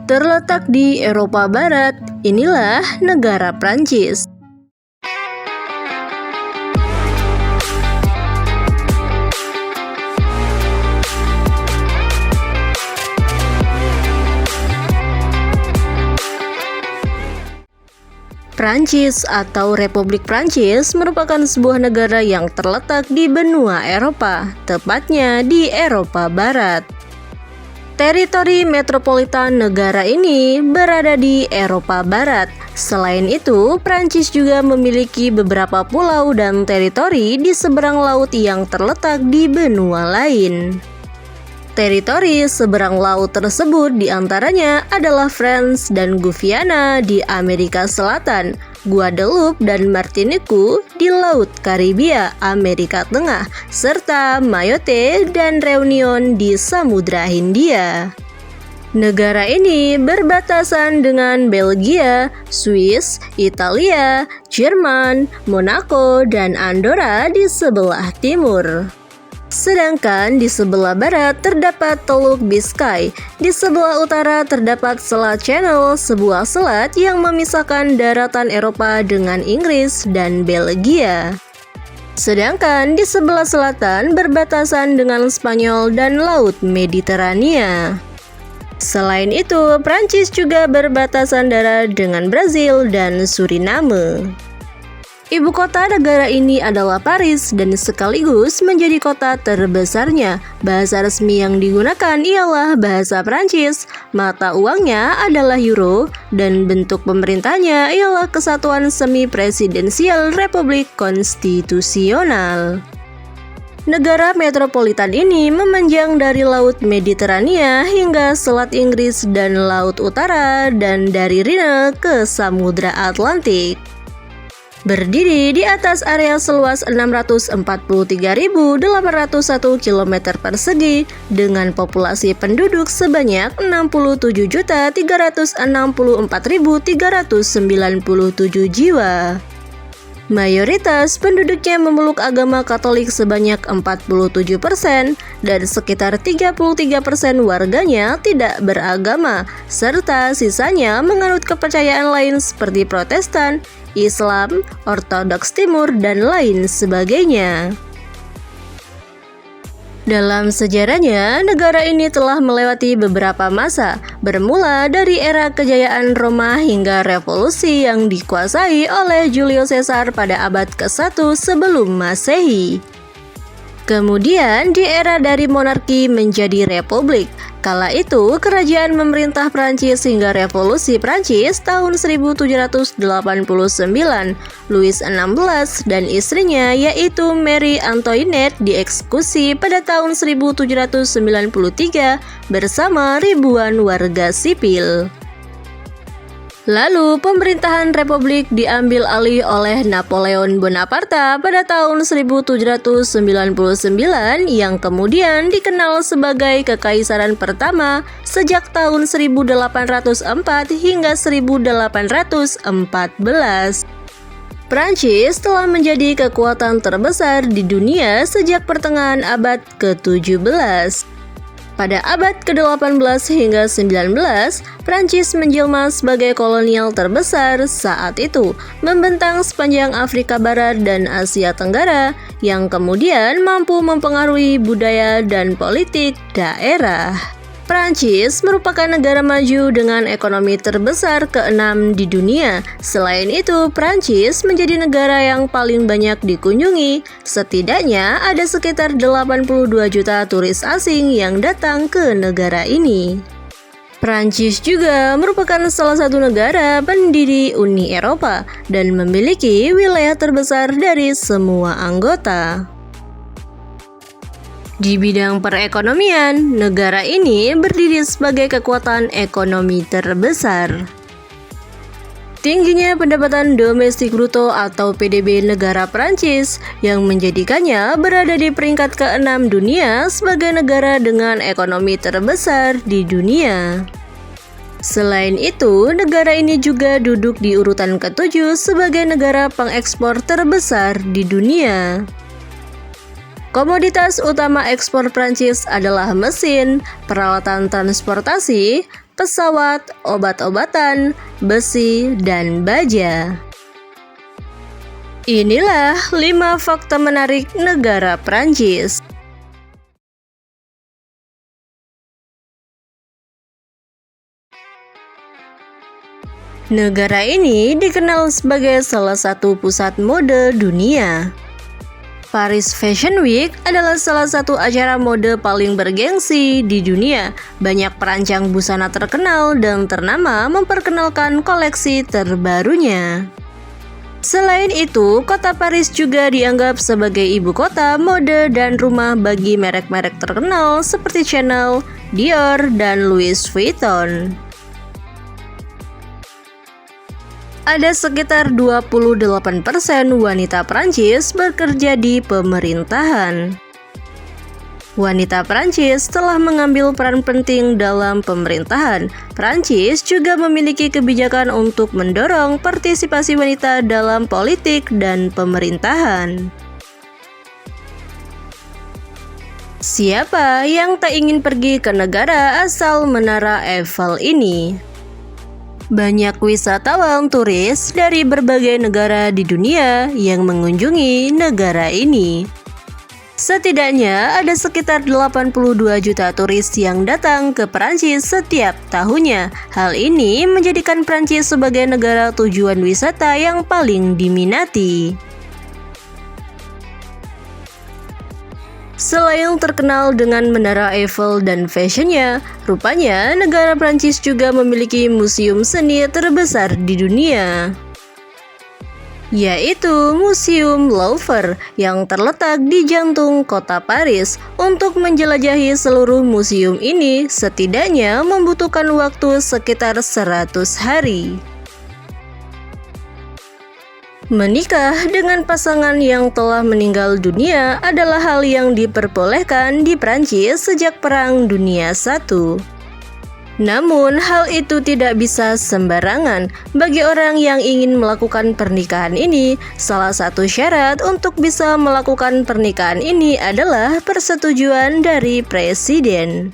Terletak di Eropa Barat, inilah negara Prancis. Prancis atau Republik Prancis merupakan sebuah negara yang terletak di benua Eropa, tepatnya di Eropa Barat. Teritori metropolitan negara ini berada di Eropa Barat. Selain itu, Prancis juga memiliki beberapa pulau dan teritori di seberang laut yang terletak di benua lain. Teritori seberang laut tersebut diantaranya adalah France dan Guyana di Amerika Selatan, Guadeloupe dan Martinique di Laut Karibia, Amerika Tengah, serta Mayotte dan Reunion di Samudra Hindia. Negara ini berbatasan dengan Belgia, Swiss, Italia, Jerman, Monaco, dan Andorra di sebelah timur. Sedangkan di sebelah barat terdapat Teluk Biscay, di sebelah utara terdapat Selat Channel, sebuah selat yang memisahkan daratan Eropa dengan Inggris dan Belgia. Sedangkan di sebelah selatan berbatasan dengan Spanyol dan Laut Mediterania. Selain itu, Prancis juga berbatasan darat dengan Brazil dan Suriname. Ibu kota negara ini adalah Paris dan sekaligus menjadi kota terbesarnya. Bahasa resmi yang digunakan ialah bahasa Prancis, mata uangnya adalah euro, dan bentuk pemerintahnya ialah Kesatuan Semi-Presidensial Republik Konstitusional. Negara metropolitan ini memanjang dari Laut Mediterania hingga Selat Inggris dan Laut Utara, dan dari Rhine ke Samudra Atlantik. Berdiri di atas area seluas 643.801 km persegi dengan populasi penduduk sebanyak 67.364.397 jiwa. Mayoritas penduduknya memeluk agama Katolik sebanyak 47% dan sekitar 33% warganya tidak beragama, serta sisanya menganut kepercayaan lain seperti Protestan, Islam, Ortodoks Timur, dan lain sebagainya. Dalam sejarahnya, negara ini telah melewati beberapa masa, bermula dari era kejayaan Roma hingga revolusi yang dikuasai oleh Julius Caesar pada abad ke-1 sebelum Masehi. Kemudian di era dari monarki menjadi republik. Kala itu kerajaan memerintah Prancis hingga revolusi Prancis tahun 1789. Louis XVI dan istrinya yaitu Marie Antoinette dieksekusi pada tahun 1793 bersama ribuan warga sipil. Lalu pemerintahan republik diambil alih oleh Napoleon Bonaparte pada tahun 1799 yang kemudian dikenal sebagai Kekaisaran pertama sejak tahun 1804 hingga 1814. Prancis telah menjadi kekuatan terbesar di dunia sejak pertengahan abad ke-17. Pada abad ke-18 hingga 19, Prancis menjelma sebagai kolonial terbesar saat itu, membentang sepanjang Afrika Barat dan Asia Tenggara, yang kemudian mampu mempengaruhi budaya dan politik daerah. Prancis merupakan negara maju dengan ekonomi terbesar ke-6 di dunia. Selain itu, Prancis menjadi negara yang paling banyak dikunjungi. Setidaknya ada sekitar 82 juta turis asing yang datang ke negara ini. Prancis juga merupakan salah satu negara pendiri Uni Eropa dan memiliki wilayah terbesar dari semua anggota. Di bidang perekonomian, negara ini berdiri sebagai kekuatan ekonomi terbesar. Tingginya pendapatan domestik bruto atau PDB negara Prancis yang menjadikannya berada di peringkat ke-6 dunia sebagai negara dengan ekonomi terbesar di dunia. Selain itu, negara ini juga duduk di urutan ke-7 sebagai negara pengekspor terbesar di dunia. Komoditas utama ekspor Prancis adalah mesin, peralatan transportasi, pesawat, obat-obatan, besi, dan baja. Inilah 5 fakta menarik negara Prancis. Negara ini dikenal sebagai salah satu pusat mode dunia. Paris Fashion Week adalah salah satu acara mode paling bergengsi di dunia. Banyak perancang busana terkenal dan ternama memperkenalkan koleksi terbarunya. Selain itu, kota Paris juga dianggap sebagai ibu kota mode dan rumah bagi merek-merek terkenal seperti Chanel, Dior, dan Louis Vuitton. Ada sekitar 28% wanita Prancis bekerja di pemerintahan. Wanita Prancis telah mengambil peran penting dalam pemerintahan. Prancis juga memiliki kebijakan untuk mendorong partisipasi wanita dalam politik dan pemerintahan. Siapa yang tak ingin pergi ke negara asal Menara Eiffel ini? Banyak wisatawan turis dari berbagai negara di dunia yang mengunjungi negara ini. Setidaknya ada sekitar 82 juta turis yang datang ke Prancis setiap tahunnya. Hal ini menjadikan Prancis sebagai negara tujuan wisata yang paling diminati. Selain terkenal dengan Menara Eiffel dan fashionnya, rupanya negara Prancis juga memiliki museum seni terbesar di dunia, yaitu Museum Louvre yang terletak di jantung kota Paris. Untuk menjelajahi seluruh museum ini, setidaknya membutuhkan waktu sekitar 100 hari. Menikah dengan pasangan yang telah meninggal dunia adalah hal yang diperbolehkan di Prancis sejak Perang Dunia I. Namun, hal itu tidak bisa sembarangan. Bagi orang yang ingin melakukan pernikahan ini, salah satu syarat untuk bisa melakukan pernikahan ini adalah persetujuan dari presiden.